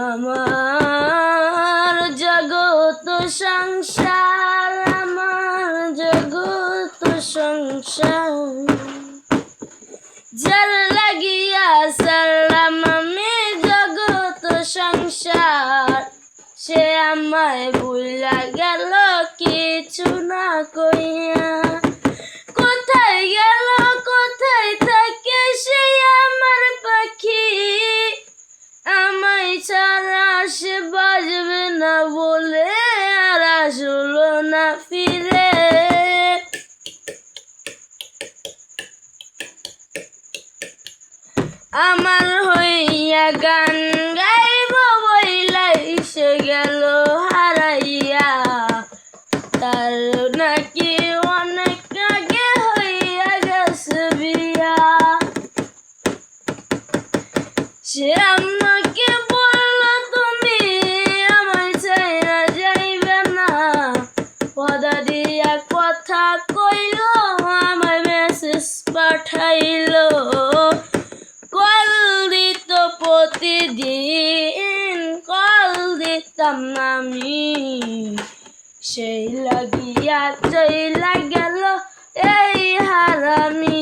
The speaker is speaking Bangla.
আমার জগৎ সংসার, আমার জগৎ সংসার, যার লাগিয়া সারলাম আমি জগৎ সংসার, সে আমায় ভুলা গেল কিছু না কইয়া। কোথায় গেল, কোথায় থাকে সে আমার পাখি, আমায় ছাড়া সে বাজবে না বলে আর আসলো না ফিরে। আমার হইয়া গান গাইব বইলা এসে গেল হারাইয়া, তার নাকি অনেক আগে হইয়া গেছে বিয়া। সে আমাকে বলল তুমি আমায় ছাইরা যাইবে না, পদা দিয়া কথা কইল, আমায় মেসেজ পাঠাইল, কল দিত প্রতিদিন, কল দিতাম আমি, সেই লাগিয়া চইলা গেল এই হারামি।